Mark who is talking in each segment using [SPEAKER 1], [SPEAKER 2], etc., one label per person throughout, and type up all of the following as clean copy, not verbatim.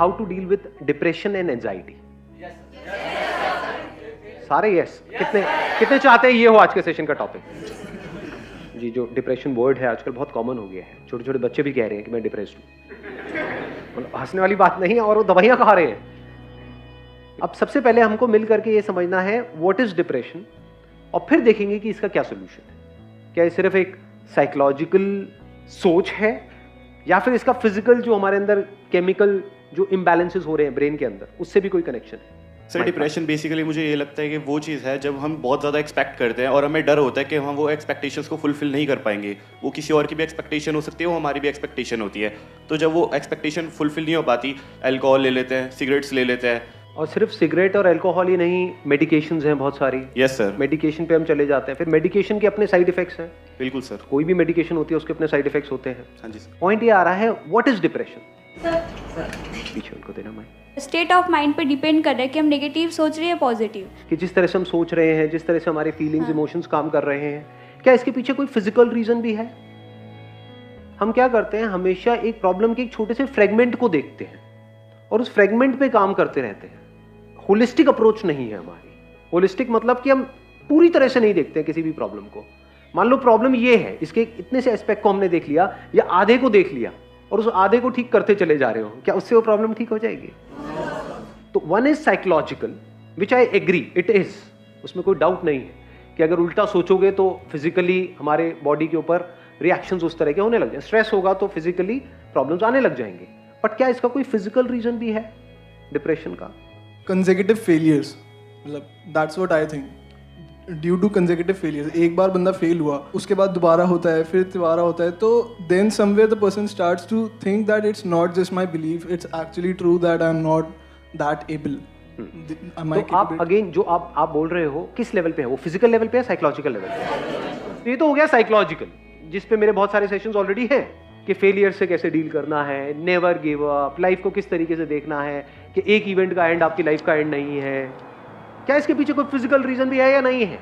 [SPEAKER 1] How to deal with depression and anxiety? सारे yes. कितने चाहते हैं ये हो आज के सेशन का टॉपिक? जी, जो डिप्रेशन वर्ड है आजकल बहुत कॉमन हो गया है, छोटे छोटे बच्चे भी कह रहे हैं कि मैं डिप्रेस्ड हूँ। मतलब हंसने वाली बात नहीं है, और वो दवाइयाँ खा रहे हैं। अब सबसे पहले हमको मिल करके ये समझना है व्हाट इज डिप्रेशन, और फिर देखेंगे कि इसका क्या सोल्यूशन है। क्या ये सिर्फ एक साइकोलॉजिकल सोच है, या फिर इसका फिजिकल जो हमारे अंदर केमिकल जो इम्बैलेंसेस हो रहे हैं ब्रेन के अंदर, उससे भी कोई कनेक्शन है?
[SPEAKER 2] सर, डिप्रेशन बेसिकली मुझे ये लगता है कि वो चीज़ है जब हम बहुत ज़्यादा एक्सपेक्ट करते हैं और हमें डर होता है कि हम वो एक्सपेक्टेशंस को फुलफिल नहीं कर पाएंगे। वो किसी और की भी एक्सपेक्टेशन हो सकती है, वो हमारी भी एक्सपेक्टेशन होती है। तो जब वो एक्सपेक्टेशन फुलफिल नहीं हो पाती, अल्कोहल ले लेते हैं, सिगरेट्स ले लेते हैं।
[SPEAKER 1] और सिर्फ सिगरेट और अल्कोहल ही नहीं, मेडिकेशंस हैं बहुत सारी।
[SPEAKER 2] Yes sir.
[SPEAKER 1] मेडिकेशन पे हम चले जाते हैं, फिर मेडिकेशन के अपने साइड इफेक्ट्स हैं।
[SPEAKER 2] बिल्कुल सर।
[SPEAKER 1] कोई भी मेडिकेशन होती है उसके अपने साइड इफेक्ट्स होते हैं।
[SPEAKER 2] हाँ जी सर।
[SPEAKER 1] पॉइंट ये आ रहा है, व्हाट इज डिप्रेशन? पीछे उनको देना मैं।
[SPEAKER 3] स्टेट ऑफ माइंड पे डिपेंड कर रहा है कि हम नेगेटिव सोच रहे हैं पॉजिटिव।
[SPEAKER 1] कि जिस तरह से हम सोच रहे हैं, जिस तरह से हमारे फीलिंग्स इमोशंस काम कर रहे हैं, क्या इसके पीछे कोई फिजिकल रीजन भी है? हम क्या करते हैं, हमेशा एक प्रॉब्लम के एक छोटे से फ्रेगमेंट को देखते हैं और उस फ्रेगमेंट पे काम करते रहते हैं। होलिस्टिक अप्रोच नहीं है हमारी। होलिस्टिक मतलब कि हम पूरी तरह से नहीं देखते हैं किसी भी प्रॉब्लम को। मान लो प्रॉब्लम ये है, इसके इतने से एस्पेक्ट को हमने देख लिया या आधे को देख लिया और उस आधे को ठीक करते चले जा रहे हो, क्या उससे वो प्रॉब्लम ठीक हो जाएगी? तो one is psychological, which I agree it is, उसमें कोई डाउट नहीं है कि अगर उल्टा सोचोगे तो फिजिकली हमारे बॉडी के ऊपर रिएक्शंस उस तरह के होने लग जाए। स्ट्रेस होगा तो फिजिकली प्रॉब्लम्स आने लग जाएंगे। बट क्या इसका कोई फिजिकल रीजन भी है डिप्रेशन का?
[SPEAKER 4] कंसेक्यूटिव फेलियर्स, मतलब that's what I think, due to consecutive failures. एक बार बंदा फेल हुआ, उसके बाद दोबारा होता है, फिर दोबारा होता है, तो then somewhere the person starts to think that it's not just my belief, it's actually true that I am not that able.
[SPEAKER 1] तो आप अगेन जो आप बोल रहे हो किस लेवल पे है? वो फिजिकल लेवल पे है, साइकोलॉजिकल लेवल पे? ये तो हो गया साइकोलॉजिकल, जिस पे मेरे बहुत सारे सेशंस ऑलरेडी हैं कि फेलियर से कैसे डील करना है, नेवर गिव अप, लाइफ को किस तरीके से देखना है कि एक इवेंट का एंड आपकी लाइफ का एंड नहीं है। क्या इसके पीछे कोई फिजिकल रीजन भी है या नहीं है?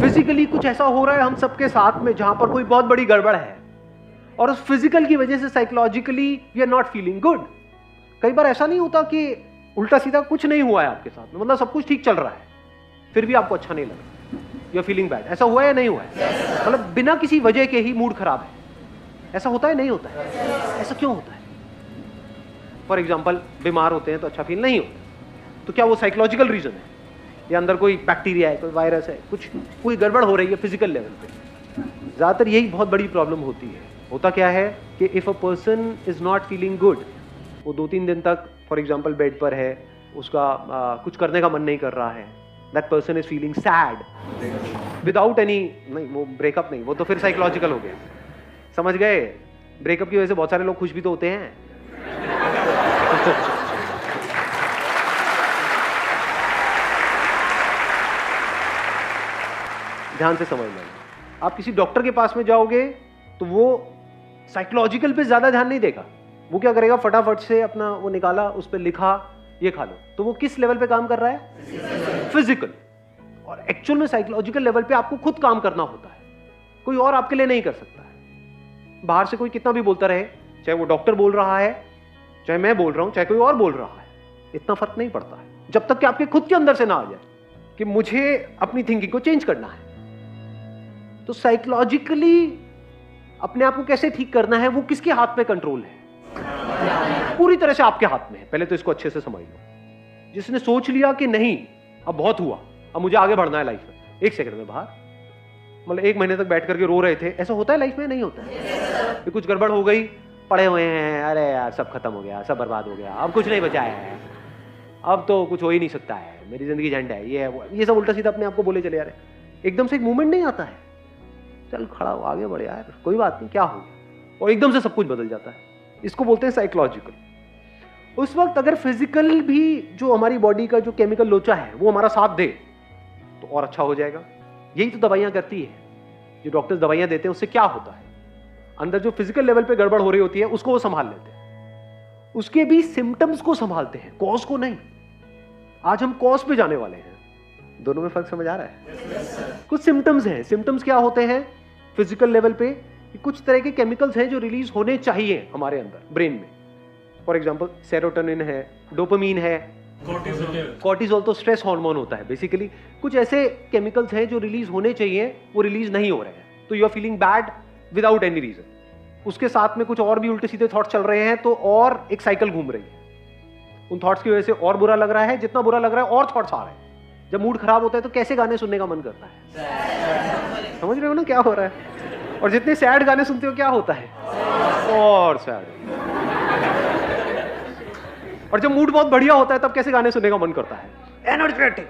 [SPEAKER 1] फिजिकली कुछ ऐसा हो रहा है हम सबके साथ में जहां पर कोई बहुत बड़ी गड़बड़ है, और उस फिजिकल की वजह से psychologically we are not feeling good. कई बार ऐसा नहीं होता कि उल्टा सीधा कुछ नहीं हुआ है आपके साथ में, मतलब सब कुछ ठीक चल रहा है, फिर भी आपको अच्छा नहीं लगा, यू आर फीलिंग बैड। ऐसा हुआ है या नहीं हुआ है? मतलब बिना किसी वजह के ही मूड खराब है, ऐसा होता है नहीं होता है? ऐसा क्यों होता है? फॉर एग्जाम्पल बीमार होते हैं तो अच्छा फील नहीं होता, तो क्या वो साइकोलॉजिकल रीजन है या अंदर कोई बैक्टीरिया है, कोई वायरस है, कुछ कोई गड़बड़ हो रही है फिजिकल लेवल पे? ज़्यादातर यही बहुत बड़ी प्रॉब्लम होती है। होता क्या है कि if a person is not feeling good, वो 2-3 दिन तक फॉर एग्जाम्पल बेड पर है, उसका कुछ करने का मन नहीं कर रहा है, that person is feeling sad without any, नहीं वो ब्रेकअप नहीं, वो तो फिर साइकोलॉजिकल हो गया। समझ गए? ब्रेकअप की वजह से बहुत सारे लोग खुश भी तो होते हैं। ध्यान से समझ लेना, आप किसी डॉक्टर के पास में जाओगे तो वो साइकोलॉजिकल पे ज्यादा ध्यान नहीं देगा। वो क्या करेगा, फटाफट से अपना वो निकाला, उस पर लिखा ये खा लो, तो वो किस लेवल पे काम कर रहा है? फिजिकल। और एक्चुअल में साइकोलॉजिकल लेवल पे आपको खुद काम करना होता है, कोई और आपके लिए नहीं कर सकता है। बाहर से कोई कितना भी बोलता रहे, चाहे वो डॉक्टर बोल रहा है, चाहे मैं बोल रहा हूं, चाहे कोई और बोल रहा है, इतना फर्क नहीं पड़ता है जब तक कि आपके खुद के अंदर से ना आ जाए कि मुझे अपनी थिंकिंग को चेंज करना है। तो साइकोलॉजिकली अपने आप को कैसे ठीक करना है, वो किसके हाथ में कंट्रोल है? पूरी तरह से आपके हाथ में है। पहले तो इसको अच्छे से समझ लो। जिसने सोच लिया कि नहीं अब बहुत हुआ, अब मुझे आगे बढ़ना है लाइफ में, 1 सेकंड में बाहर, मतलब 1 महीने तक बैठ करके रो रहे थे, ऐसा होता है लाइफ में? नहीं होता है। फिर कुछ गड़बड़ हो गई, पड़े हुए हैं, अरे यार सब खत्म हो गया, सब बर्बाद हो गया, अब कुछ नहीं बचाया है, अब तो कुछ हो ही नहीं सकता है, मेरी जिंदगी झंड है, ये सब उल्टा सीधा अपने आप को बोले चले जा रहे। एकदम से एक मूवमेंट नहीं आता है, चल खड़ा हो, आगे बढ़े यार, कोई बात नहीं, क्या हो, और एकदम से सब कुछ बदल जाता है। इसको बोलते हैं साइकोलॉजिकल। उस वक्त अगर फिजिकल भी जो हमारी बॉडी का जो केमिकल लोचा है वो हमारा साथ दे तो और अच्छा हो जाएगा। यही तो दवाइयां करती है, जो डॉक्टर्स दवाइयां देते हैं उससे क्या होता है, अंदर जो फिजिकल लेवल पे गड़बड़ हो रही होती है उसको वो संभाल लेते हैं, उसके भी सिम्टम्स को संभालते हैं, कॉज को नहीं। आज हम कॉज पे जाने वाले हैं। दोनों में फर्क समझ आ रहा है? कुछ सिम्टम्स हैं। सिम्टम्स क्या होते हैं फिजिकल लेवल पे? कुछ तरह के केमिकल्स हैं जो रिलीज होने चाहिए हमारे अंदर ब्रेन में, फॉर एग्जाम्पल सेरोटोनिन है, डोपामीन है, कॉर्टिसोल तो स्ट्रेस हार्मोन होता है बेसिकली। कुछ ऐसे केमिकल्स हैं जो रिलीज होने चाहिए, वो रिलीज नहीं हो रहे हैं, तो you are feeling bad without any reason. उसके साथ में कुछ और भी उल्टे सीधे थॉट्स चल रहे हैं, तो और एक साइकिल घूम रही है। उन थॉट्स की वजह से और बुरा लग रहा है, जितना बुरा लग रहा है और थॉट्स आ रहे हैं। जब मूड खराब होता है तो कैसे गाने सुनने का मन करता है? समझ रहे हो ना क्या हो रहा है? और जितने सैड गाने सुनते हो क्या होता है? और सैड। और जब मूड बहुत बढ़िया होता है तब कैसे गाने सुनने का मन करता है? एनर्जेटिक।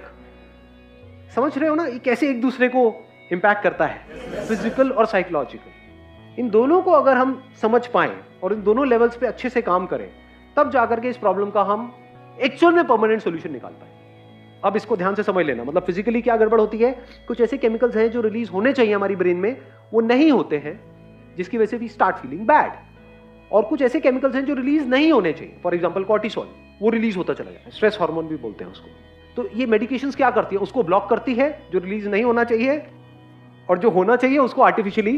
[SPEAKER 1] समझ रहे हो ना ये कैसे एक दूसरे को इंपैक्ट करता है, फिजिकल और साइकोलॉजिकल। इन दोनों को अगर हम समझ पाएं और इन दोनों लेवल्स पे अच्छे से काम करें, तब जाकर के इस प्रॉब्लम का हम एक्चुअल में परमानेंट सॉल्यूशन निकाल पाए। अब इसको ध्यान से समझ लेना, मतलब फिजिकली क्या गड़बड़ होती है, कुछ ऐसे केमिकल्स हैं जो रिलीज होने चाहिए हमारी ब्रेन में, वो नहीं होते हैं, जिसकी वजह से वी स्टार्ट फीलिंग बैड। और कुछ ऐसे केमिकल्स हैं जो रिलीज नहीं होने चाहिए, फॉर एग्जांपल कॉर्टिसोल, वो रिलीज होता चला जाता है, स्ट्रेस हार्मोन भी बोलते हैं उसको। तो ये मेडिकेशंस क्या करती है, उसको ब्लॉक करती है जो रिलीज नहीं होना चाहिए, और जो होना चाहिए उसको आर्टिफिशियली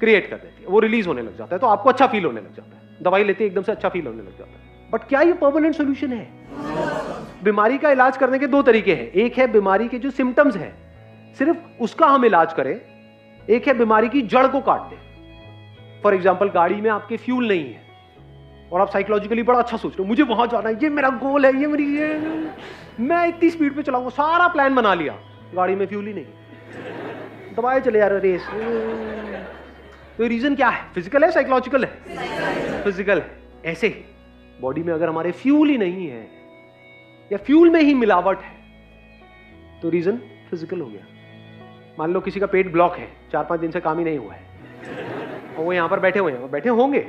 [SPEAKER 1] क्रिएट कर देती है, वो रिलीज होने लग जाता है, तो आपको अच्छा फील होने लग जाता है। दवाई लेते एकदम से अच्छा फील होने लग जाता है। बट क्या ये परमानेंट सोल्यूशन है? बीमारी का इलाज करने के दो तरीके हैं। एक है बीमारी के जो सिम्टम्स हैं सिर्फ उसका हम इलाज करें, एक है बीमारी की जड़ को काट दें। फॉर एग्जाम्पल गाड़ी में आपके फ्यूल नहीं है और आप साइकोलॉजिकली बड़ा अच्छा सोच रहे हो, मुझे वहां जाना है, ये मेरा गोल है, मैं इतनी स्पीड पे चलाऊंगा, सारा प्लान बना लिया, गाड़ी में फ्यूल ही नहीं, दबाए चले यार रेस। तो रीजन क्या है? फिजिकल है, साइकोलॉजिकल है? फिजिकल है। ऐसे ही बॉडी में अगर हमारे फ्यूल ही नहीं है या फ्यूल में ही मिलावट है तो रीजन फिजिकल हो गया। मान लो किसी का पेट ब्लॉक है, 4-5 दिन से काम ही नहीं हुआ है, और वो यहां पर बैठे हुए हैं, बैठे होंगे